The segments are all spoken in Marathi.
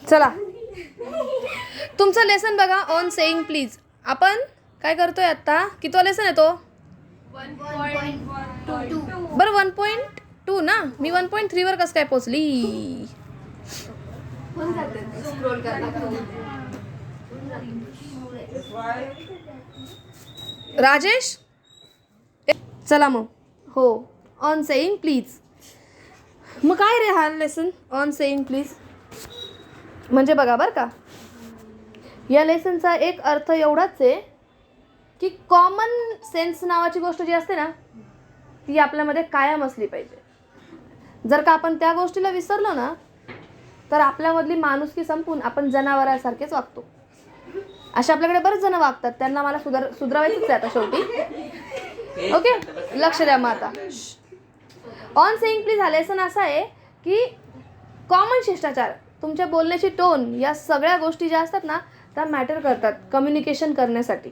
चला तुमचं लेसन बघा, ऑन सेईंग प्लीज. आपण काय करतोय आता? कितवा लेसन आहे तो? 1.2. बरं 1.2 ना. मी 1.3 वर कसं काय पोचली? राजेश चला मग. हो, ऑन सेईंग प्लीज. मग काय रे हा लेसन ऑन सेईंग प्लीज म्हणजे? बघा बरं का, या लेसनचा एक अर्थ एवढाच आहे की कॉमन सेन्स नावाची गोष्ट जी असते ना, ती आपल्यामध्ये कायम असली पाहिजे. जर का आपण त्या गोष्टीला विसरलो ना, तर आपल्यामधली माणुसकी संपून आपण जनावरासारखेच वागतो. असे आपल्याकडे बरेच जण वागतात, त्यांना मला सुधरवायचंच आहे आता शेवटी. ओके, लक्ष द्या मग आता. ऑन सेईंग प्लीज हा लेसन असा आहे की कॉमन शिष्टाचार, तुमच्या बोलण्याची टोन, या सगळ्या गोष्टी ज्या असतात ना, त्या मॅटर करतात कम्युनिकेशन करण्यासाठी.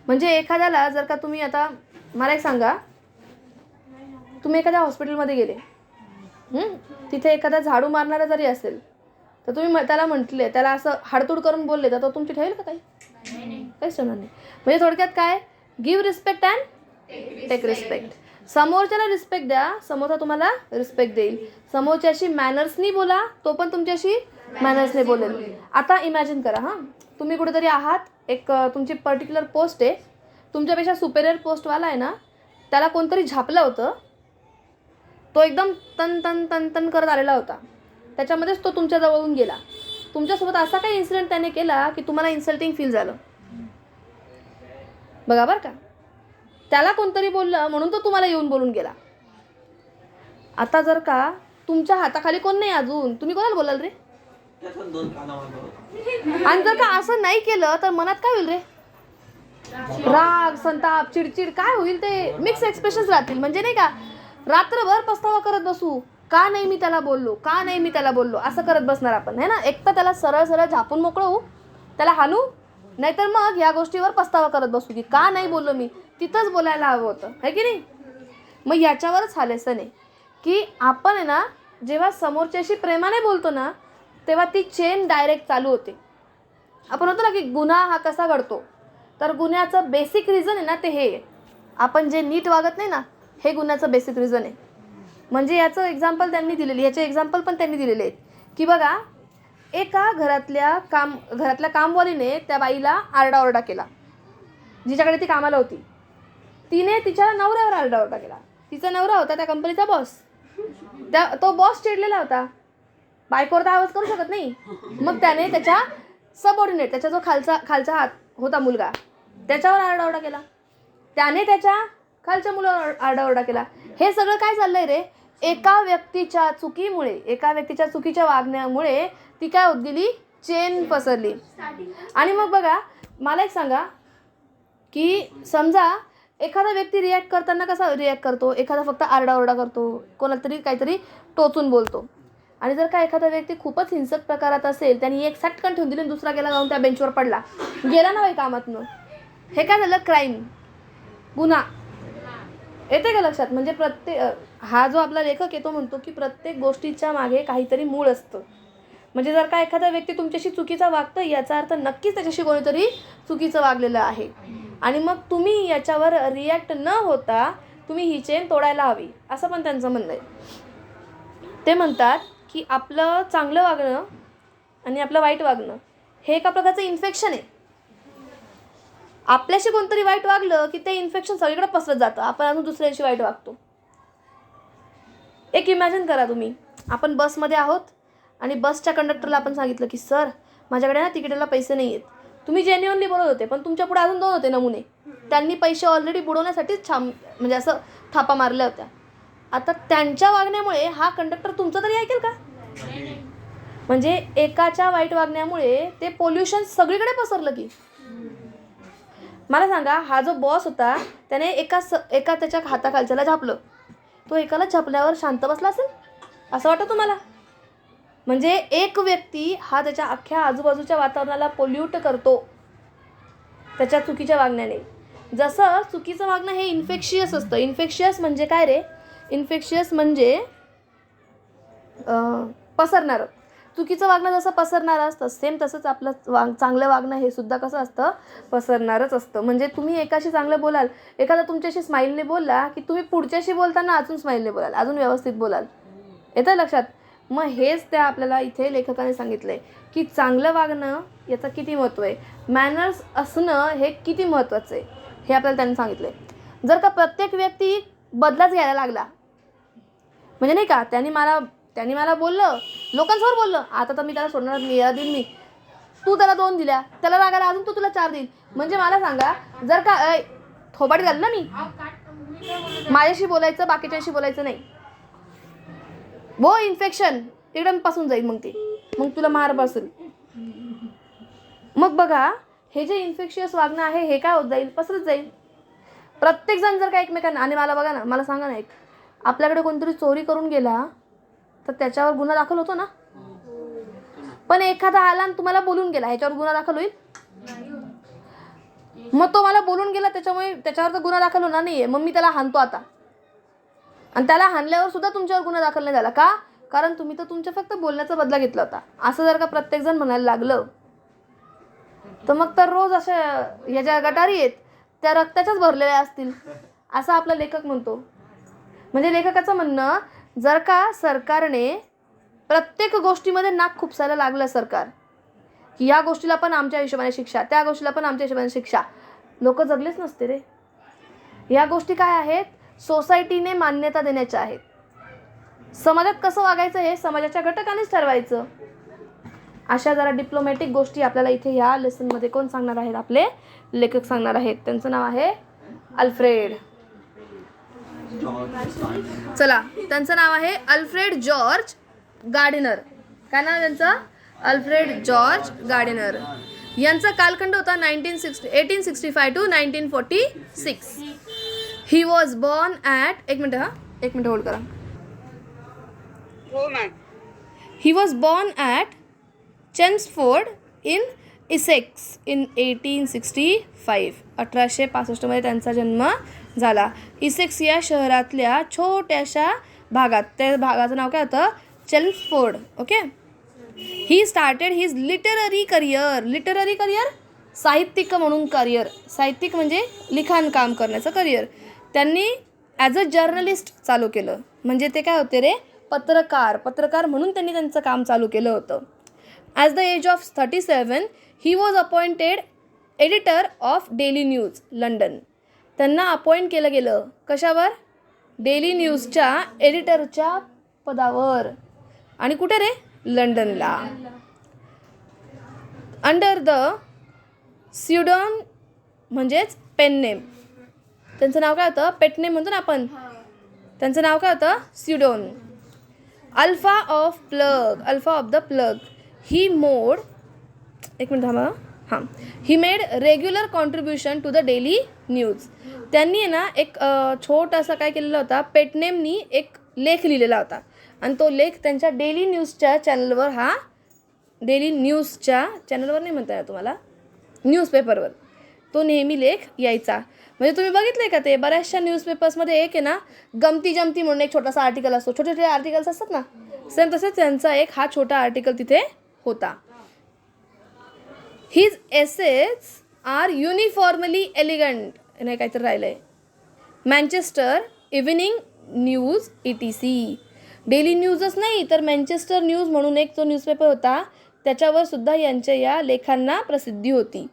म्हणजे एखाद्याला जर का तुम्ही आता मला एक सांगा, तुम्ही एखाद्या हॉस्पिटलमध्ये गेले, तिथे एखादा झाडू मारणारा जरी असेल, तर तुम्ही त्याला म्हटले, त्याला असं हाडतूड करून बोलले, तर तो तुमची ठेवेल का काही? काहीच ठेवणार नाही. म्हणजे थोडक्यात काय, give respect and take respect. समोरच्याला रिस्पेक्ट द्या, समोरचा तुम्हाला रिस्पेक्ट देईल. समोरच्याशी मॅनर्सनी बोला, तो पण तुमच्याशी मॅनर्सने बोलेल. आता इमॅजिन करा, हां, तुम्ही कुठेतरी आहात, एक तुमची पर्टिक्युलर पोस्ट आहे, तुमच्यापेक्षा सुपेरियर पोस्टवाला आहे ना, त्याला कोणतरी झापलं होतं, तो एकदम तन तन तन तन करत आलेला होता, त्याच्यामध्येच तो तुमच्या जवळून गेला. तुमच्यासोबत असा काही इन्सिडेंट त्याने केला की तुम्हाला इन्सल्टिंग फील झालं. बघा बरं का, त्याला कोणतरी बोललं म्हणून तो तुम्हाला येऊन बोलून गेला. आता जर का तुमच्या हाताखाली कोण नाही अजून, तुम्ही कोणाला बोलाल रे? आणि जर का असं नाही केलं तर मनात काय होईल रे? राग, संताप, चिडचिड, काय होईल ते मिक्स एक्सप्रेशन्स राहतील. म्हणजे नाही का, रात्रभर पस्तावा करत बसू, का नाही मी त्याला बोललो, का नाही मी त्याला बोललो, असं करत बसणार आपण, है ना. एक तर त्याला सरळ सरळ झापून मोकळवू, त्याला हाणू, नाहीतर मग या गोष्टीवर पस्तावा करत बसू की का नाही बोललो मी, तिथंच बोलायला हवं होतं, है की नाही. मग याच्यावरच हा लेसन आहे की आपण आहे ना, जेव्हा समोरच्याशी प्रेमाने बोलतो ना, तेव्हा ती चेन डायरेक्ट चालू होते. आपण होतो ना की गुन्हा हा कसा घडतो, तर गुन्ह्याचं बेसिक रिझन आहे ना, ते हे आपण जे नीट वागत नाही ना, हे गुन्ह्याचं बेसिक रिझन आहे. म्हणजे याचं एक्झाम्पल त्यांनी दिलेली, याचे एक्झाम्पल पण त्यांनी दिलेले आहेत की बघा, एका घरातल्या कामवालीने त्या बाईला आरडाओरडा केला, जिच्याकडे ती कामाला होती. तिने तिच्या नवऱ्यावर आरडाओरडा केला. तिचा नवरा होता त्या कंपनीचा बॉस. तो बॉस चिडलेला होता, बायकोवर तर आवाज करू शकत नाही. मग त्याने त्याच्या सबऑर्डिनेट, त्याचा जो खालचा हात होता मुलगा, त्याच्यावर आरडाओरडा केला. त्याने त्याच्या खालच्या मुलावर आरडाओरडा केला. हे सगळं काय चाललंय रे? एका व्यक्तीच्या चुकीमुळे, एका व्यक्तीच्या चुकीच्या वागण्यामुळे ती काय होत गेली, चेन पसरली. आणि मग बघा, मला एक सांगा की समजा एखादा व्यक्ती रिॲक्ट करताना कसा रिॲक्ट करतो, एखादा फक्त आरडाओरडा करतो, कोणाला तरी काहीतरी टोचून बोलतो. आणि जर का एखादा व्यक्ती खूपच हिंसक प्रकारात असेल, त्यांनी एक सटकन ठेवून दिली, दुसरा गेला जाऊन त्या बेंचवर पडला, गेला ना बाई कामातनं, हे काय झालं, क्राईम, गुन्हा. येते का लक्षात? म्हणजे हा जो आपला लेखक आहे तो म्हणतो की प्रत्येक गोष्टीच्या मागे काहीतरी मूळ असतं. म्हणजे जर का एखादा व्यक्ती तुमच्याशी चुकीचा वागतं, याचा अर्थ नक्कीच त्याच्याशी कोणीतरी चुकीचं वागलेलं आहे. आणि मग तुम्ही याच्यावर रिॲक्ट न होता तुम्ही ही चेन तोडायला हवी, असं पण त्यांचं म्हणणं आहे. ते म्हणतात की आपलं चांगलं वागणं आणि आपलं वाईट वागणं हे एका प्रकारचं इन्फेक्शन आहे. आपल्याशी कोणतरी वाईट वागलं की ते इन्फेक्शन सगळीकडे पसरत जातं, आपण अजून दुसऱ्याशी वाईट वागतो. एक इमॅजिन करा तुम्ही, आपण बसमध्ये आहोत आणि बसच्या कंडक्टरला आपण सांगितलं की सर, माझ्याकडे ना तिकिटाला पैसे नाही आहेत. तुम्ही जेन्युअनली बोलत होते, पण तुमच्या पुढे अजून 2 होते नमुने, त्यांनी पैसे ऑलरेडी बुडवण्यासाठीच म्हणजे असं थापा मारल्या होत्या. आता त्यांच्या वागण्यामुळे हा कंडक्टर तुमचं तरी ऐकेल का? म्हणजे एकाच्या वाईट वागण्यामुळे ते पोल्युशन सगळीकडे पसरलं की. मला सांगा, हा जो बॉस होता त्याने एका त्याच्या हाताखालच्याला झापलं, तो एकाला झापल्यावर शांत बसला असेल असं वाटतं तुम्हाला? म्हणजे एक व्यक्ती हा त्याच्या अख्ख्या आजूबाजूच्या वातावरणाला पोल्यूट करतो त्याच्या चुकीच्या वागण्याने. जसं चुकीचं वागणं हे इन्फेक्शियस असतं. इन्फेक्शियस म्हणजे काय रे? इन्फेक्शियस म्हणजे पसरणारं. चुकीचं वागणं जसं पसरणारं असतं सेम तसंच आपलं चांगलं वागणं हे सुद्धा कसं असतं, पसरणारच असतं. म्हणजे तुम्ही एकाशी चांगलं बोलाल, एखादा तुमच्याशी स्माईलने बोलला की तुम्ही पुढच्याशी बोलताना अजून स्माईलने बोलाल, अजून व्यवस्थित बोलाल. येतं लक्षात? मग हेच त्या आपल्याला इथे लेखकाने सांगितलं आहे की चांगलं वागणं याचं किती महत्त्व आहे, मॅनर्स असणं हे किती महत्त्वाचं आहे, हे आपल्याला त्यांनी सांगितलं आहे. जर का प्रत्येक व्यक्ती बदलाच घ्यायला लागला, म्हणजे नाही का, त्यांनी मला बोललं, लोकांसमोर बोललं, आता तर मी त्याला सोडणार नाही, याला देईन मी, तू त्याला 2 दिल्या, त्याला रागायला अजून तुला 4 देईल. म्हणजे मला सांगा, जर का थोबाड घाल ना मी, माझ्याशी बोलायचं, बाकीच्याशी बोलायचं नाही, वो इन्फेक्शन तिकडं पासून जाईल, मग तुला मार बसेल. मग बघा, हे जे इन्फेक्शियस वागणं आहे हे काय होत जाईल, पसरत जाईल. प्रत्येकजण जर का एकमेकांना, आणि मला बघा ना, मला सांगा ना, एक आपल्याकडे कोणतरी चोरी करून गेला तर त्याच्यावर गुन्हा दाखल होतो ना. पण एखादा आला आणि तुम्हाला बोलून गेला, ह्याच्यावर गुन्हा दाखल होईल? मग तो मला बोलून गेला त्याच्यामुळे त्याच्यावर तर गुन्हा दाखल होणार नाहीये. मग मी त्याला हाणतो आता, आणि त्याला हाणल्यावर सुद्धा तुमच्यावर गुन्हा दाखल नाही झाला का? कारण तुम्ही तर तुमच्या फक्त बोलण्याचा बदला घेतला होता. असं जर का प्रत्येकजण म्हणायला लागलं तर मग तर रोज अशा ह्या ज्या गटारी आहेत त्या रक्ताच्याच भरलेल्या असतील, असं आपला लेखक म्हणतो. म्हणजे लेखकाचं म्हणणं, जर का सरकारने प्रत्येक गोष्टीमध्ये नाक खुपसायला लागलं सरकार, की या गोष्टीला पण आमच्या हिशोबाने शिक्षा, त्या गोष्टीला पण आमच्या हिशोबाने शिक्षा, लोक जगलेच नसते रे. या गोष्टी काय आहेत, सोसायटीने मान्यता देण्याच्या आहेत. समाजात कसं वागायचं हे समाजाच्या घटकानेच ठरवायचं. अशा जरा डिप्लोमॅटिक गोष्टी आपल्याला इथे या लेसनमध्ये कोण सांगणार आहेत, आपले लेखक सांगणार आहेत. त्यांचं नाव आहे अल्फ्रेड. चला, त्यांचं नाव आहे अल्फ्रेड जॉर्ज गार्डिनर. काय नाव त्यांचं? Alfred George Gardiner. यांचा कालखंड होता 1865 to 1946. He was born at, एक मिनिट होल्ड करा. He was born at Chelmsford in Essex in 1865. 1865 त्यांचा जन्म झाला. इसेक्स या शहरातल्या छोट्याशा भागात. त्या भागाचं नाव काय होतं? Chelmsford. Okay. He started his literary career, साहित्यिक म्हणून करिअर. साहित्यिक म्हणजे लिखाण काम करण्याचं करिअर. त्यांनी ॲज अ जर्नलिस्ट चालू केलं. म्हणजे ते काय होते रे? पत्रकार म्हणून त्यांनी त्यांचं काम चालू केलं होतं. At the age of 37 he was appointed editor of Daily News London. त्यांना अपॉइंट केलं गेलं कशावर? डेली न्यूजच्या एडिटरच्या पदावर. आणि कुठे रे? लंडनला. अंडर द स्युडोन म्हणजेच पेन नेम. त्यांचं नाव काय होतं? पेट नेम म्हणतो ना आपण, त्यांचं नाव काय होतं? Pseudonym. Alpha of the Plough. He made regular contribution to the Daily News. त्यांनी ना एक छोटासा काय केलेला होता, पेटनेमनी एक लेख लिहिलेला होता, आणि तो लेख त्यांच्या डेली न्यूजच्या चॅनलवर, डेली न्यूजच्या चॅनलवर नाही म्हणता येणार तुम्हाला, न्यूजपेपरवर तो नेहमी लेख यायचा. म्हणजे तुम्ही बघितलं आहे का, ते बऱ्याचशा न्यूजपेपर्समध्ये एक आहे ना, गमती जमती म्हणून एक छोटासा आर्टिकल असतो. छोटे छोटे आर्टिकल्स असतात ना, सेम तसेच त्यांचा एक हा छोटा आर्टिकल तिथे होता. His essays are uniformly elegant. नाही काहीतरी राहिलं आहे. Manchester Evening News ETC. Daily न्यूजच नाही तर मँचेस्टर न्यूज म्हणून एक जो न्यूजपेपर होता त्याच्यावर सुद्धा यांच्या या लेखांना प्रसिद्धी होती.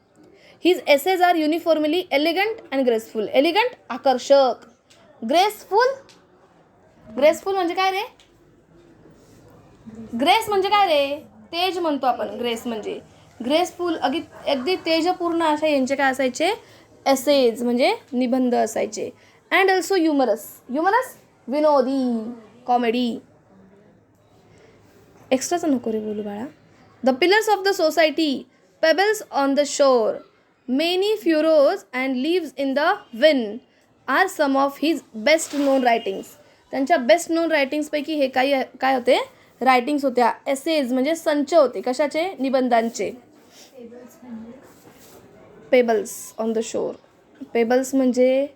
His essays are uniformly elegant and graceful. Elegant आकर्षक, ग्रेसफुल म्हणजे काय रे? ग्रेस म्हणजे काय रे? तेज म्हणतो आपण. ग्रेस म्हणजे ग्रेसफुल, अगदी तेजपूर्ण अशा यांचे काय असायचे? एसेज म्हणजे निबंध असायचे. अँड ऑल्सो ह्युमरस, विनोदी, कॉमेडी. एक्स्ट्राचं नको रे बोलू बाळा. The Pillars of the Society, Pebbles on the Shore, Many Furrows and Leaves in the Wind are some of his best known writings. त्यांच्या बेस्ट नोन रायटिंग्सपैकी हे काय होते? रायटिंग्स होत्या. एसेज म्हणजे संच होते. कशाचे? निबंधांचे. Pebbles on the shore. Pebbles म्हणजे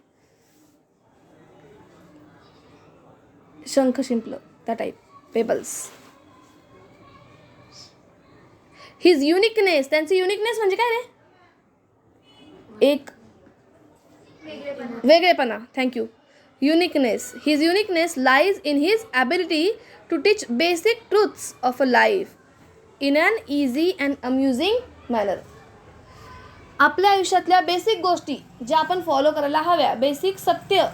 शंख शिंपलं, त्या टाईप. पेबल्स हिज युनिकनेस, त्यांची युनिकनेस म्हणजे काय रे? एक वेगळेपणा. Thank you. Uniqueness. His uniqueness lies in his ability to teach basic truths of a life in an easy and amusing manner. आपल्या आयुष्यातल्या बेसिक गोष्टी ज्या आपण फॉलो करायला हव्या, बेसिक सत्य,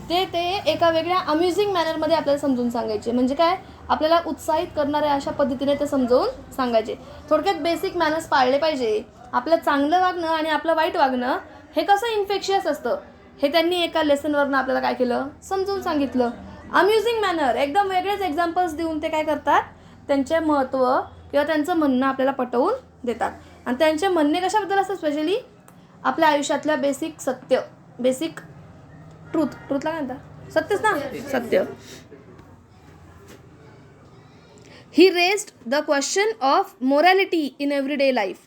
ते एका वेगळ्या अम्युझिंग मॅनरमध्ये आपल्याला समजून सांगायचे. म्हणजे काय? आपल्याला उत्साहित करणाऱ्या अशा पद्धतीने ते समजावून सांगायचे. थोडक्यात बेसिक मॅनर्स पाळले पाहिजे. आपलं चांगलं वागणं आणि आपलं वाईट वागणं हे कसं इन्फेक्शियस असतं हे त्यांनी एका लेसनवरनं आपल्याला काय केलं? समजून सांगितलं. अम्युझिंग मॅनर, एकदम वेगळेच एक्झाम्पल्स देऊन ते काय करतात? त्यांचे महत्त्व किंवा त्यांचं म्हणणं आपल्याला पटवून देतात. आणि त्यांचे म्हणणे कशाबद्दल असतात? स्पेशली आपल्या आयुष्यातल्या बेसिक सत्य, बेसिक ट्रूथला काय म्हणतात? सत्यच ना? सत्य. He raised the question of morality in everyday life.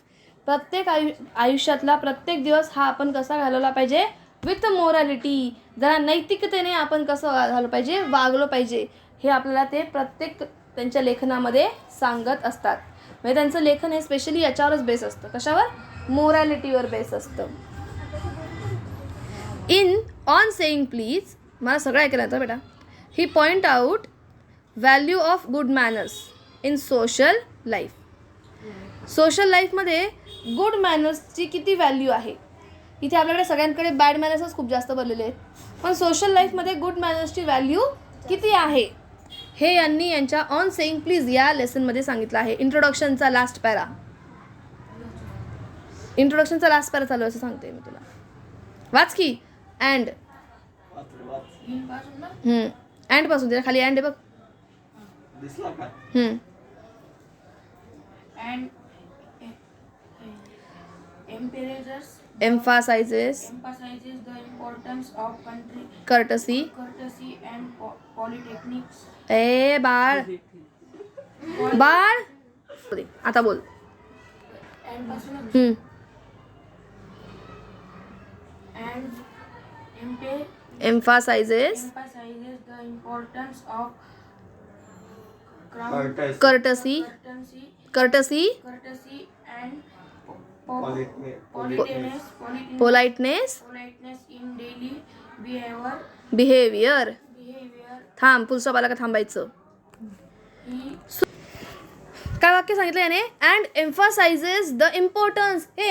प्रत्येक आयुष्यातला प्रत्येक दिवस हा आपण कसा घालवला पाहिजे? With morality. जरा नैतिकतेने आपण कसं घालवलं पाहिजे? वागलो पाहिजे. हे आपल्याला ते प्रत्येक त्यांच्या लेखनामध्ये सांगत असतात. म्हणजे त्यांचं लेखन हे स्पेशली याच्यावरच बेस असतं. कशावर? मोरॅलिटीवर बेस असतं. ऑन सेईंग प्लीज, मला सगळं ऐकायला येतं बेटा. He point out value of good manners in social life. Social लाईफमध्ये गुड मॅनर्सची किती व्हॅल्यू आहे? इथे आपल्याकडे सगळ्यांकडे बॅड मॅनर्सच खूप जास्त बनलेले आहेत, पण सोशल लाईफमध्ये गुड मॅनर्सची व्हॅल्यू किती आहे हे यांनी यांच्या ऑन सेईंग प्लीज या लेसनमध्ये सांगितलं आहे. इंट्रोडक्शनचा लास्ट पॅरा चालू असं सांगते मी तुला. वाच की. अँड पासून त्याच्या खाली अँड आहे बघ. emphasizes the importance of courtesy and polytechnics. ए बाळ आता बोल. emphasizes the importance of courtesy and politeness in daily behavior. थांब, फुल स्टॉप आला का थांबायचं. काय वाक्य सांगितलं याने? And emphasises the importance. हे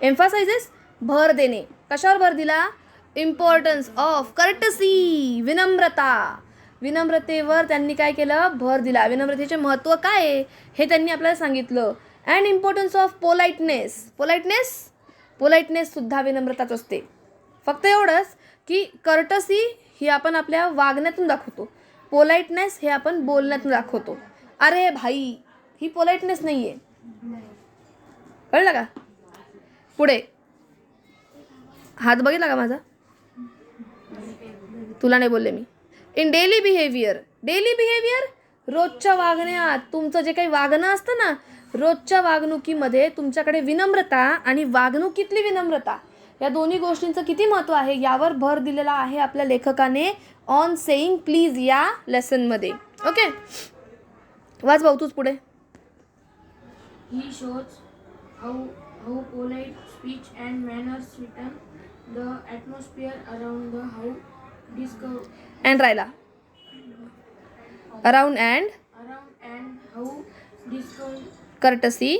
एम्फासाइजेस भर देणे. कशावर भर दिला? इम्पॉर्टन्स ऑफ कर्टसी, विनम्रतेवर त्यांनी काय केलं? भर दिला. विनम्रतेचे महत्त्व काय आहे हे त्यांनी आपल्याला सांगितलं. अँड इम्पॉर्टन्स ऑफ पोलाइटनेस सुद्धा विनम्रताच असते. फक्त एवढंच की कर्टसी ही आपण आपल्या वागण्यातून दाखवतो, पोलाइटनेस हे आपण बोलण्यातून दाखवतो. अरे भाई, ही पोलाइटनेस नाही आहे. कळलं का? पुढे हात बघितला का माझा? तुला नाही बोलले मी. इन डेली बिहेवियर रोजच्या वागण्यात, तुमचं जे काही वागणं असतं ना, रोजच्या वागणुकीमध्ये तुमच्याकडे विनम्रता आणि वागणुकीतली विनम्रता या दोन्ही गोष्टींचं किती महत्त्व आहे यावर भर दिलेला आहे आपल्या लेखकाने ऑन सेईंग प्लीज या लेसनमध्ये. ओके, वाच भाऊ तूच पुढे. He shows how polite speech and manners sweeten the atmosphere around the how and राहिला अराउंड अँड how courtesy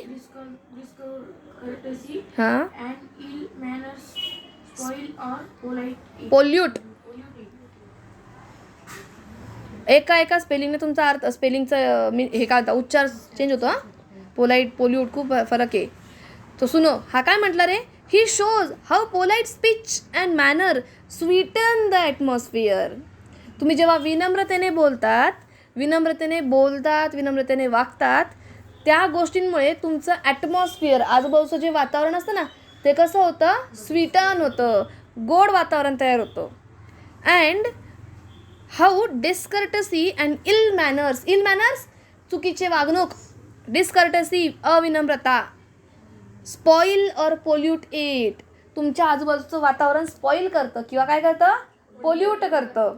हाँ and ill manners spoil or pollute. एका स्पेलिंगने तुमचा अर्थ, स्पेलिंगचं हे काय होता, उच्चार चेंज होतो. हां, पोलाइट पोल्यूट खूप फरक आहे. तो सुनो, हा काय म्हटलं रे? He shows how polite speech and manner sweeten the atmosphere. तुम्ही जेव्हा विनम्रतेने विनम्रतेने वागतात, त्या गोष्टींमुळे तुमचं ॲटमॉस्फिअर, आजूबाजूचं जे वातावरण असतं ना, ते कसं होतं? स्वीटन होतं, गोड वातावरण तयार होतं. And how discourtesy and ill manners चुकीचे वागणूक, डिस्कर्टसी अविनम्रता, स्पॉईल और पोल्यूट इट तुमच्या आजूबाजूचं वातावरण स्पॉईल करतं किंवा काय करतं? पोल्यूट करतं.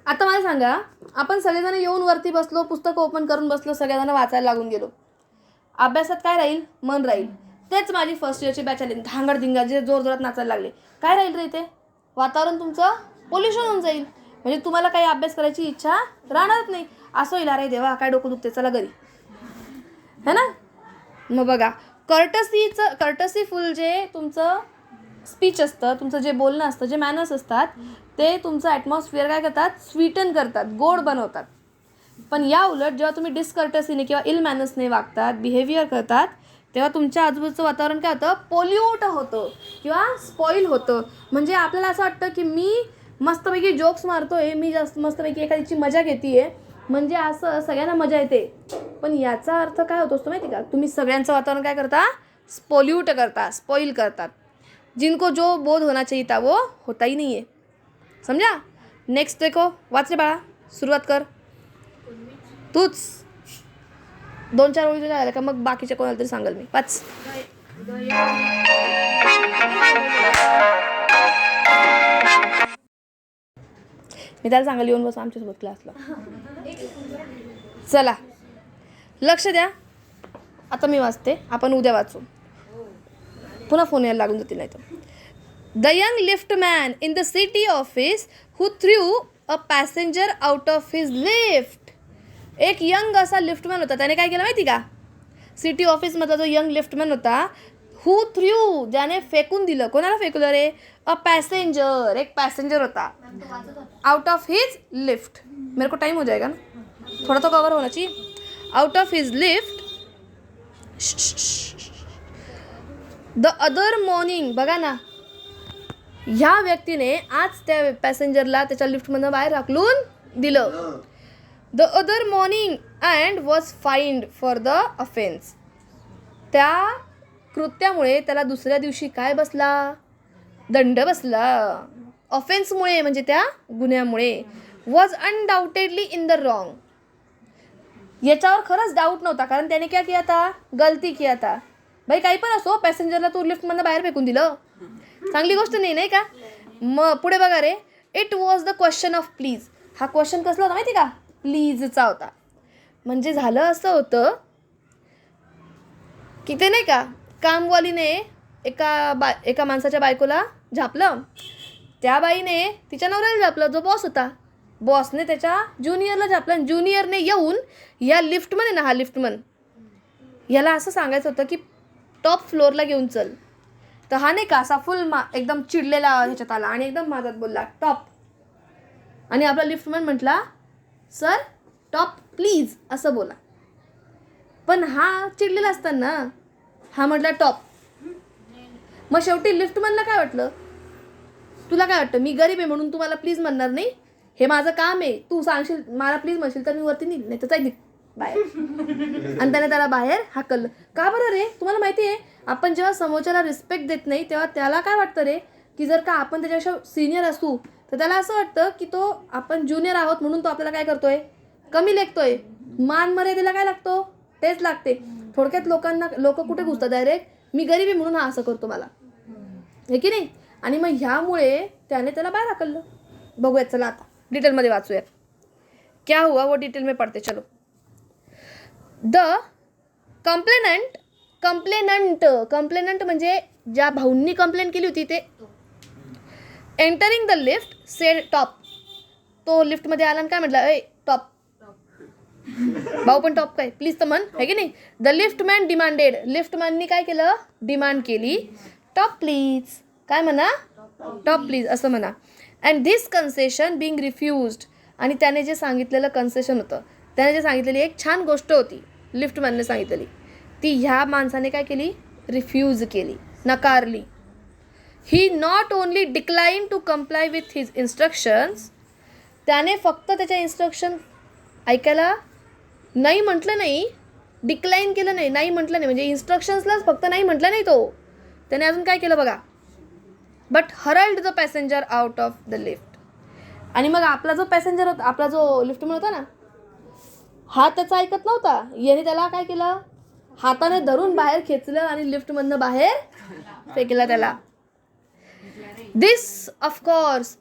आता मला सांगा, आपण सगळेजण येऊन वरती बसलो, पुस्तक ओपन करून बसलो, सगळेजण वाचायला लागून गेलो. अभ्यासात काय राहील? मन राहील. तेच माझी फर्स्ट इयरची बॅच आली, धांगड धिंगा जे जोरजोरात नाचायला लागले. काय राहील रे इथे? वातावरण तुमचं पोल्युशन होऊन जाईल. म्हणजे तुम्हाला काही अभ्यास करायची इच्छा राहणारच नाही. असं होईल, अरे देवा काय डोकं दुखते, चला घरी, है ना. मग बघा, कर्टसीफुल जे तुमचं स्पीच असतं, तुमचं जे बोलणं असतं, जे मॅनर्स असतात, ते तुमचं ॲटमॉस्फिअर काय करतात? स्वीटन करतात, गोड बनवतात. पण या उलट जेव्हा तुम्ही डिस्कर्टसीने किंवा इल मॅनर्सने वागतात, बिहेवियर करतात, तेव्हा तुमच्या आजूबाजूचं वातावरण काय होतं? पोल्यूट होतं किंवा स्पॉईल होतं. म्हणजे आपल्याला असं वाटतं की मी मस्तपैकी जोक्स मारतोय, मी जास्त मस्तपैकी एखादीची मजा घेते, म्हणजे असं सगळ्यांना मजा येते. पण याचा अर्थ काय होतो असतो माहिती का? तुम्ही सगळ्यांचं वातावरण काय करता? पोल्यूट करता, स्पॉईल करतात. जिनको जो बोध होना चाहिए था वो होता ही नहीं है. समझा? नेक्स्ट देखो, वाच रे बाळा, सुरुवात कर. तूच 2-4 ओळी तुझ्या आल्या का मग बाकीच्या कोणाला तरी सांगाल मी. पाच. मी त्याला सांगाल येऊन बस आमच्यासोबत क्लासला. चला लक्ष द्या, आता मी वाचते, आपण उद्या वाचू. पुन्हा फोन यायला लागून जातील नाही तर. The young liftman in the city office who through a passenger out of his lift. एक यंग असा लिफ्टमॅन होता, त्याने काय केलं माहिती का? सिटी ऑफिसमधला जो यंग लिफ्टमॅन होता, हू थ्रू, ज्याने फेकून दिलं. कोणाला फेकलं रे? अ पॅसेंजर, एक पॅसेंजर होता, आउट ऑफ हिज लिफ्ट. मेरे को टाइम हो जाएगा ना, थोड़ा तो कवर होना चाहिए. Out of his lift the other morning. बघा ना, ह्या व्यक्तीने आज त्या पॅसेंजरला त्याच्या लिफ्टमधनं बाहेर हाकलून दिलं. The other morning and was fined for the offence. त्या कृत्यामुळे त्याला दुसऱ्या दिवशी काय बसला? दंड बसला. ऑफेन्समुळे म्हणजे त्या गुन्ह्यामुळे. Was undoubtedly in the wrong. याच्यावर खरंच डाऊट नव्हता, कारण त्याने क्या किया था? गलती किया था. भाई काही पण असो, पॅसेंजरला तू लिफ्टमधनं बाहेर फेकून दिलं, चांगली गोष्ट नाही, नाही का? मग पुढे बघा रे, it was the question of please. हा क्वेश्चन कसला होता माहिती का? प्लीजचा होता. म्हणजे झालं असं होतं की ते नाही का, कामवालीने एका माणसाच्या बायकोला झापलं, त्या बाईने तिच्या नवऱ्याला झापलं, जो बॉस होता. बॉसने त्याच्या ज्युनियरला झापलं. ज्युनियरने येऊन या लिफ्टमध्ये ना, हा लिफ्टमन, याला असं सांगायचं होतं की टॉप फ्लोअरला घेऊन चल. तर हा नाही का असा फुल एकदम चिडलेला ह्याच्यात आला आणि एकदम माझ्यात बोलला टॉप. आणि आपला लिफ्टमन म्हटला, सर टॉप प्लीज, असं बोला. पण हा चिडलेला असताना हा म्हटला टॉप. मग शेवटी लिफ्टमनला काय वाटलं? तुला काय वाटतं, मी गरीब आहे म्हणून तुम्हाला प्लीज म्हणणार नाही? हे माझं काम आहे, तू सांगशील मला प्लीज म्हणशील तर मी वरती निघ, नाही तर जाईल बाहेर. आणि त्याने त्याला बाहेर हाकललं. का बरं रे? तुम्हाला माहिती आहे, आपण जेव्हा समोरच्याला रिस्पेक्ट देत नाही तेव्हा त्याला काय वाटतं रे, की जर का आपण त्याच्यापेक्षा सिनियर असू तर त्याला असं वाटतं की तो आपण ज्युनियर आहोत म्हणून तो आपल्याला काय करतोय? कमी लेखतोय. मान मर्यादेला काय लागतो? तेच लागते. थोडक्यात लोक कुठे घुसतात? डायरेक्ट मी गरीब आहे म्हणून हा असं करतो मला, हे की नाही? आणि मग ह्यामुळे त्याने त्याला बाहेर हाकललं. बघूयात, चला आता डिटेलमध्ये वाचूयात. क्या हुआ वो डिटेल में पढ़ते चलो. द कंप्लेनंट म्हणजे ज्या भाऊंनी कंप्लेंट केली होती ते. Entering the lift sed top. तो लिफ्टमध्ये आला आणि काय म्हटलं? ए टॉप. भाऊ पण टॉप काय? प्लीज तर म्हण, आहे की नाही? The liftman demanded. लिफ्टमॅननी काय केलं? डिमांड केली, टॉप प्लीज. काय म्हणा? टॉप प्लीज असं म्हणा. And this concession being refused. आणि त्याने जे सांगितलेलं कन्सेशन होतं, त्याने जे सांगितलेली एक छान गोष्ट होती लिफ्टमॅनने सांगितलेली, ती ह्या माणसाने काय केली? रिफ्यूज केली, नकारली. He not only decline to comply with his instructions. त्याने फक्त त्याच्या इन्स्ट्रक्शन ऐकायला नाही म्हटलं नाही, डिक्लाइन केलं नाही, नाही म्हटलं नाही, म्हणजे इन्स्ट्रक्शन्सलाच फक्त नाही म्हटलं नाही तो. त्याने अजून काय केलं बघा, but hurled the passenger out of the lift. आणि मग आपला जो पॅसेंजर होता, आपला जो लिफ्टमन होता ना, हा त्याचा ऐकत नव्हता. याने त्याला काय केलं? हाताने धरून बाहेर खेचलं आणि लिफ्टमधनं बाहेर फेकलं त्याला. दिस ऑफकोर्स,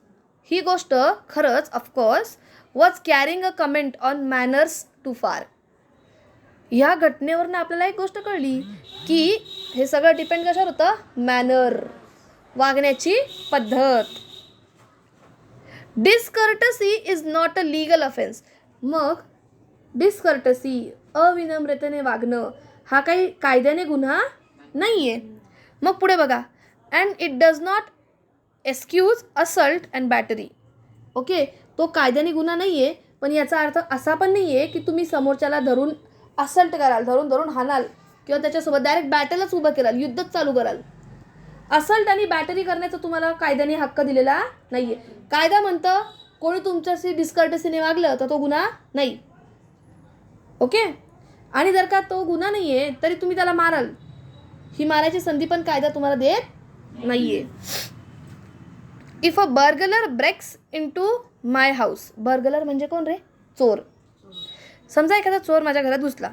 ही गोष्ट खरंच of course was carrying a comment on manners too far. ह्या घटनेवरनं आपल्याला एक गोष्ट कळली की हे सगळं डिपेंड कशावर होतं, मॅनर, वागण्याची पद्धत. Discourtesy is not a legal offence. मग डिसकर्टसी, अविनम्रतेने वागणं, हा काही कायद्याने गुन्हा नाही आहे. मग पुढे बघा, and it does not excuse assault and battery. Okay, तो कायद्याने गुन्हा नाही आहे, पण याचा अर्थ असा पण नाही आहे की तुम्ही समोरच्याला धरून असल्ट कराल, धरून हाणाल किंवा त्याच्यासोबत डायरेक्ट बॅटलच उभं कराल, युद्धच चालू कराल. असल्ट आणि बॅटरी करण्याचा तुम्हाला कायद्याने हक्क दिलेला नाही आहे. कायदा म्हणतं कोणी तुमच्याशी डिस्कर्टसीने वागलं तर तो गुन्हा नाही. ओके, आणि जर का तो गुन्हा नाही आहे तरी तुम्ही त्याला माराल, ही मारायची संधी पण कायदा तुम्हाला देत नाही आहे. If a burglar breaks into my house. Burglar म्हणजे कोण रे, चोर. समजा एखादा चोर माझ्या घरात घुसला,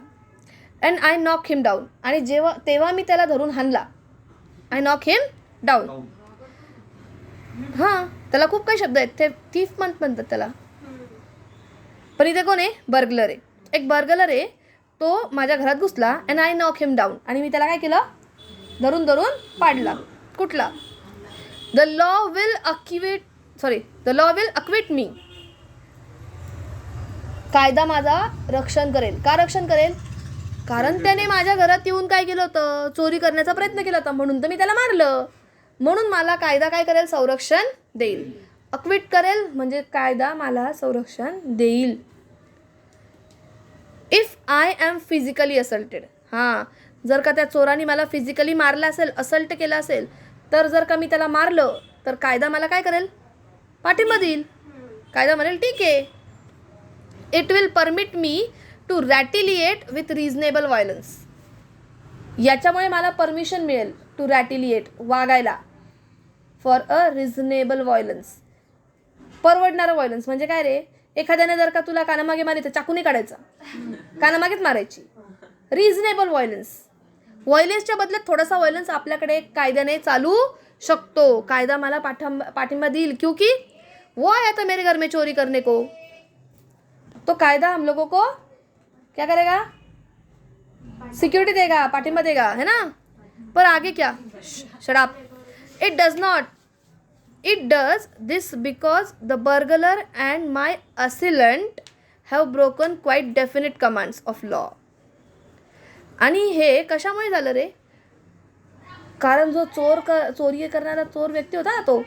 and I knock him down, आणि तेव्हा मी त्याला धरून हाणला. I knock him down. हां, त्याला खूप काही शब्द आहेत, ते थीफ म्हणतात त्याला, पण इथे कोण आहे, बर्गलर आहे. एक बर्गलर आहे, तो माझ्या घरात घुसला, and I knock him down, आणि मी त्याला काय केलं, धरून पाडला. कुठला, द लॉ विल अक्विट मी. कायदा माझा रक्षण करेल. का रक्षण करेल, कारण त्याने माझ्या घरात येऊन काय केलं होतं, चोरी करण्याचा प्रयत्न केला होता, म्हणून तर मी त्याला मारलं. म्हणून मला कायदा काय करेल, संरक्षण देईल. अक्विट करेल म्हणजे कायदा मला संरक्षण देईल. If I am physically assaulted. हां, जर का त्या चोराने मला फिजिकली मारलं असेल, असल्ट केलं असेल, तर जर का मी त्याला मारलं तर कायदा मला काय करेल, पाठिंबा देईल. कायदा म्हणेल ठीक आहे, it will permit me to retaliate with reasonable violence. याच्यामुळे मला परमिशन मिळेल टू रॅटिलिएट, वागायला, फॉर अ रिझनेबल व्हायलन्स. परवडणारं व्हायलन्स म्हणजे काय रे, एखाद्याने जर का तुला कानामागे मारली तर चाकूने काढायचा, कानामागेच मारायची. रिझनेबल व्हायलन्सच्या बदल्यात थोडासा व्हायलन्स आपल्याकडे कायद्याने चालू शकतो. कायदा मला पाठिंबा देईल, क्योंकि वो आया था मेरे घर में चोरी करने को, तो कायदा हम लोगों को क्या करेगा, सिक्योरिटी देगा, पाठिंबा देगा, है ना. पर आगे क्या, shut up. It does this because the burglar and my assailant have broken quite definite commands of law. आणि हे कशामुळे झालं रे, कारण जो चोरी करणारा चोर व्यक्ती होता ना, तो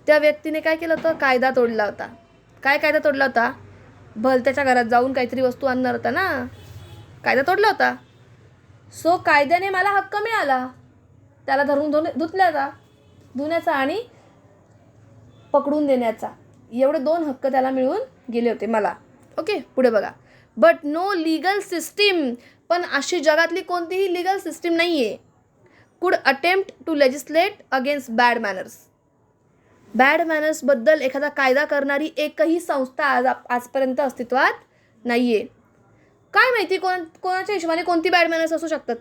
त्या व्यक्तीने काय केलं होतं, कायदा तोडला होता. काय कायदा तोडला होता, भलत्याच्या घरात जाऊन काहीतरी वस्तू आणणार होता ना, कायदा तोडला होता. सो कायद्याने मला हक्क मिळाला त्याला धरून धुण्याचा आणि पकडून देण्याचा. एवढे 2 हक्क त्याला मिळून गेले होते मला. ओके, पुढे बघा. But no legal system. पण अशी जगातली कोणतीही लीगल सिस्टीम नाही आहे. Could attempt to legislate against bad manners. Bad मॅनर्सबद्दल एखादा कायदा करणारी एकही संस्था आजपर्यंत अस्तित्वात नाही आहे. काय माहिती कोणाच्या हिशोबाने कोणती बॅड मॅनर्स असू शकतात,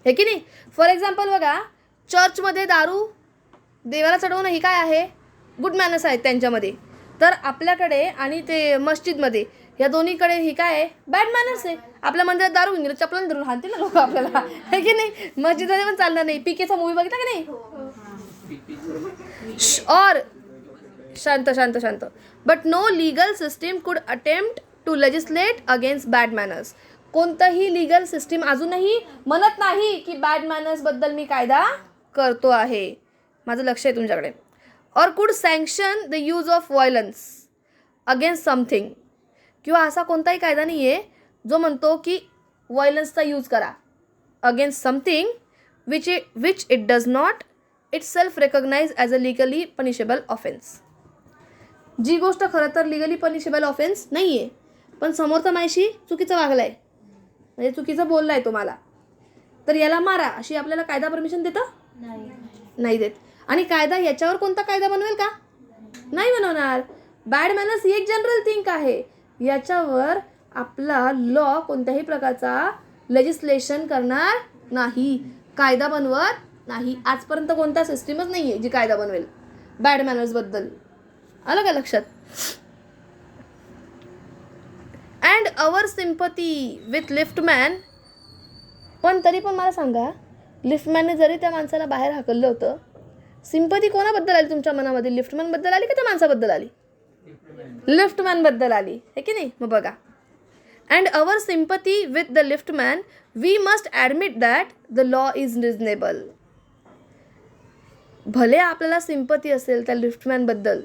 हे की नाही. फॉर एक्झाम्पल बघा, चर्चमध्ये दारू देवाला चढवणं ही काय आहे, गुड मॅनर्स आहेत त्यांच्यामध्ये. तर आपल्याकडे आणि ते मस्जिदमध्ये, या दोन्हीकडे ही काय आहे, बॅड मॅनर्स आहे. आपल्या मंदिरात दारू घेऊन गेलं, चपलाने धरून हाणतील ना लोक आपल्याला, हे की नाही. मस्जिदमध्ये पण चालणार नाही. पीकेचा मूवी बघितला की नाही. और शांत. But no legal system could attempt to legislate against bad manners. कोणतंही लीगल सिस्टीम अजूनही म्हणत नाही की बॅड मॅनर्सबद्दल मी कायदा करतो आहे. माझं लक्ष आहे तुमच्याकडे. Or could sanction the use of violence against something. किंवा असा कोणताही कायदा नाही आहे जो म्हणतो की व्हायलन्सचा यूज करा against something which it does not itself recognise as a legally punishable offence. जी गोष्ट खरं तर लिगली पनिशेबल ऑफेन्स नाही आहे, पण समोरचा माझ्याशी चुकीचं वागला आहे, म्हणजे चुकीचं बोलला आहे तुम्हाला, तर याला मारा अशी आपल्याला कायदा परमिशन देतं, नाही देत. आणि कायदा याच्यावर कोणता कायदा बनवेल का, नाही बनवणार. बॅड मॅनर्स ही एक जनरल थिंक आहे, याच्यावर आपला लॉ कोणत्याही प्रकारचा लेजिस्लेशन करणार नाही, कायदा बनवत नाही. आजपर्यंत कोणता सिस्टीमच नाही आहे जी कायदा बनवेल बॅड मॅनर्सबद्दल. आलं का लक्षात. And our sympathy with liftman. पण तरी पण मला सांगा, लिफ्टमॅनने जरी त्या माणसाला बाहेर हाकललं होतं, सिम्पथी कोणाबद्दल आली तुमच्या मनामध्ये? लिफ्टमॅनबद्दल आली का त्या माणसाबद्दल आली? लिफ्टमॅनबद्दल आली, है की नाही? मग बघा, and our sympathy with the liftman, we must admit that the law is reasonable. भले आपल्याला सिम्पथी असेल त्या लिफ्टमॅनबद्दल,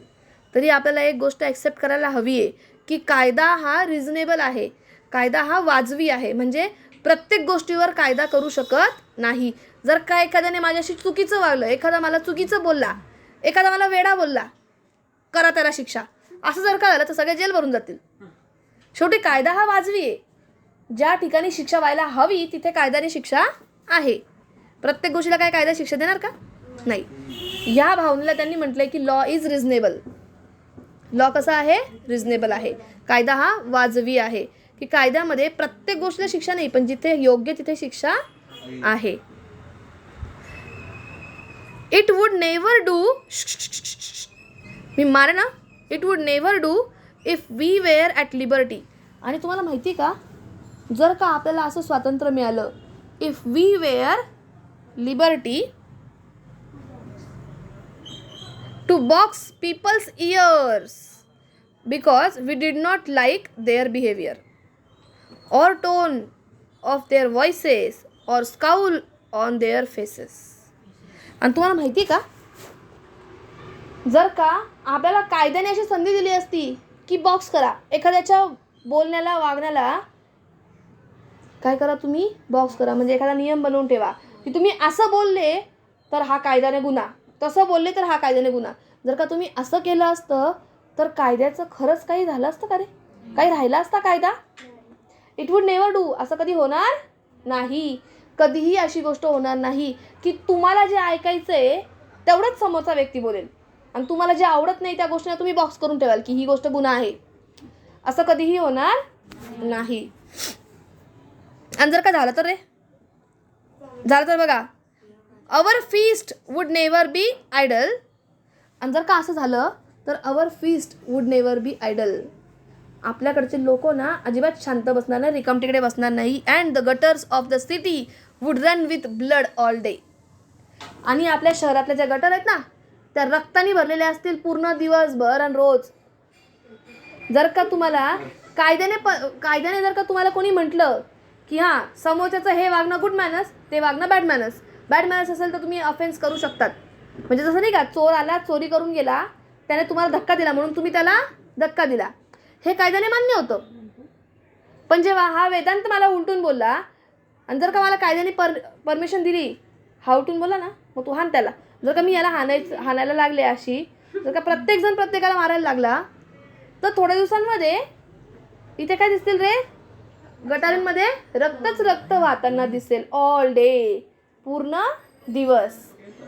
तरी आपल्याला एक गोष्ट ॲक्सेप्ट करायला हवी आहे की कायदा हा रिझनेबल आहे, कायदा हा वाजवी आहे. म्हणजे प्रत्येक गोष्टीवर कायदा करू शकत नाही. जर का एखाद्याने माझ्याशी चुकीचं वागलं, एखादा मला चुकीचं बोलला, एखादा मला वेडा बोलला, करा त्याला शिक्षा, असं जर का झालं तर सगळे जेल भरून जातील. शेवटी कायदा हा वाजवी आहे. ज्या ठिकाणी शिक्षा व्हायला हवी तिथे कायद्याने शिक्षा आहे. प्रत्येक गोष्टीला काय कायदा शिक्षा देणार का? नाही. ह्या भावनेला त्यांनी म्हटलंय की लॉ इज रिझनेबल. लॉ कसा आहे? रिझनेबल आहे. कायदा हा वाजवी आहे, की कायद्यामध्ये प्रत्येक गोष्टीला शिक्षा नाही, पण जिथे योग्य तिथे शिक्षा आहे. इट वुड नेव्हर डू, मी मारे ना, it would never do if we were at liberty. आणि तुम्हाला माहिती का, जर का आपल्याला असं स्वातंत्र्य मिळालं, if we were liberty to box people's ears because we did not like their behaviour or tone of their voices or scowl on their faces. आणि तुम्हाला माहिती का, जर का आपल्याला कायद्याने अशी संधी दिली असती की बॉक्स करा, एखाद्याच्या बोलण्याला वागण्याला काय करा, तुम्ही बॉक्स करा. म्हणजे एखादा नियम बनवून ठेवा की तुम्ही असं बोलले तर हा कायद्याने गुन्हा, तसं बोलले तर हा कायद्याने गुन्हा. जर का तुम्ही असं केलं असतं तर कायद्याचं खरंच काही झालं असतं का रे? काही राहिला असता कायदा? It would never do. असं कधी होणार नाही. कधीही अशी गोष्ट होणार नाही की तुम्हाला जे ऐकायचं आहे तेवढंच समोरचा व्यक्ती बोलेल आणि तुम्हाला जे आवडत नाही त्या गोष्टीला तुम्ही बॉक्स करून ठेवाल की ही गोष्ट गुन्हा आहे. असं कधीही होणार नाही. आणि जर का झालं तर रे, झालं तर बघा, our feast would never be idle. आणि जर का असं झालं तर our feast would never be idle. आपल्याकडचे लोक ना अजिबात शांत बसणार नाही, रिकाम तिकडे बसणार नाही. And the gutters of the city would run with blood all day. आणि आपल्या शहरातल्या ज्या गटर आहेत ना त्या रक्ताने भरलेल्या असतील पूर्ण दिवसभर आणि रोज. जर का तुम्हाला कायद्याने जर का तुम्हाला कोणी म्हटलं की हां समोरच्याचं हे वागणं गुड मॅनर्स, ते वागणं बॅड मॅनर्स असेल तर तुम्ही ऑफेन्स करू शकतात. म्हणजे जसं नाही का, चोर आला, चोरी करून गेला, त्याने तुम्हाला धक्का दिला म्हणून तुम्ही त्याला धक्का दिला, हे कायद्याने मान्य होतं. पण जेव्हा हा वेदांत मला उलटून बोलला आणि जर का मला कायद्याने परमिशन दिली, हा उलटून बोलला ना, मग तू हाण त्याला. जर का मी याला हाणायला लागले अशी, जर का प्रत्येकजण प्रत्येकाला मारायला लागला तर थोड्या दिवसांमध्ये इथे काय दिसतील रे, गटारींमध्ये रक्तच रक्त वाहताना दिसेल ऑल डे, पूर्ण दिवस.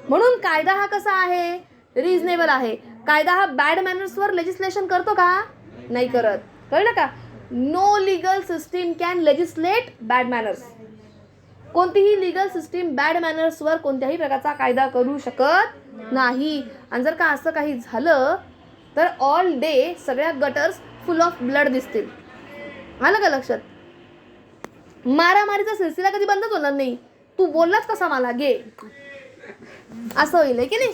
म्हणून कायदा हा कसा आहे? रिझनेबल आहे. कायदा हा बॅड मॅनर्सवर लेजिस्लेशन करतो का? नाही करत. कळलं का? No legal system can legislate bad manners. कोणतीही लिगल सिस्टीम बॅड मॅनर्सवर कोणत्याही प्रकारचा कायदा करू शकत नाही. आणि जर का असं काही झालं तर ऑल डे सगळ्या गटर्स फुल ऑफ ब्लड दिसतील. आलं का लक्षात? मारामारीचा सिलसिला कधी बंदच होणार नाही. तू बोललाच कसा मला घे, असं होईल की नाही?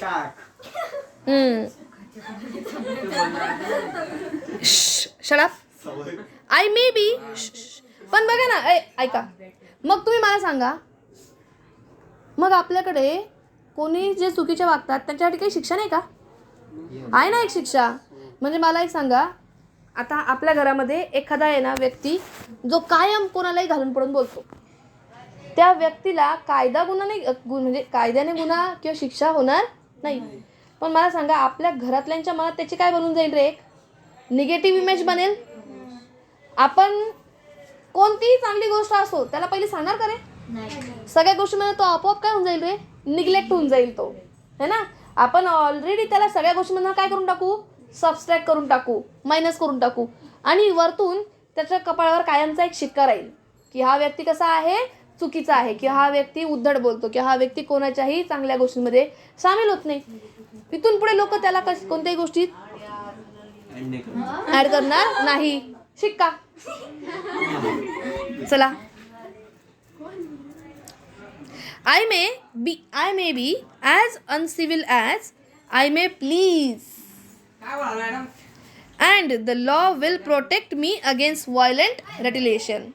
Shut up. I may be. पण बघा ना, ऐका, मग तुम्ही मला सांगा, मग आपल्याकडे कोणी जे चुकीचे वागतात त्यांच्यासाठी काही शिक्षा नाही का? आहे ना एक शिक्षा. म्हणजे मला एक सांगा, आता आपल्या घरामध्ये एखादा आहे ना व्यक्ती जो कायम कोणालाही घालून पडून बोलतो, त्या व्यक्तीला कायदा गुन्हा नाही, म्हणजे कायद्याने गुन्हा किंवा शिक्षा होणार नाही. पण मला सांगा, आपल्या घरातल्यांच्या मनात त्याची काय बनून जाईल रे? निगेटिव्ह इमेज बनेल. आपण कोणतीही चांगली गोष्ट असो त्याला पहिली सांगणार का रे? सगळ्या गोष्टीमध्ये तो आपोआप काय होऊन जाईल रे? निग्लेक्ट होऊन जाईल तो, है ना? आपण ऑलरेडी त्याला सगळ्या गोष्टींमधून काय करून टाकू? सबस्ट्रॅक्ट करून टाकू, मायनस करून टाकू. आणि वरतून त्याच्या कपाळावर कायमचा एक शिक्का राहील की हा व्यक्ती कसा आहे? चुकीचा आहे, किंवा हा व्यक्ती उद्धट बोलतो, किंवा हा व्यक्ती कोणाच्याही चांगल्या गोष्टींमध्ये सामील होत नाही. इथून पुढे लोक त्याला कोणत्याही गोष्टीत ॲड करणार नाही. शिक्का. चला. I may be as uncivil as I may please. And the law will protect me against violent retaliation.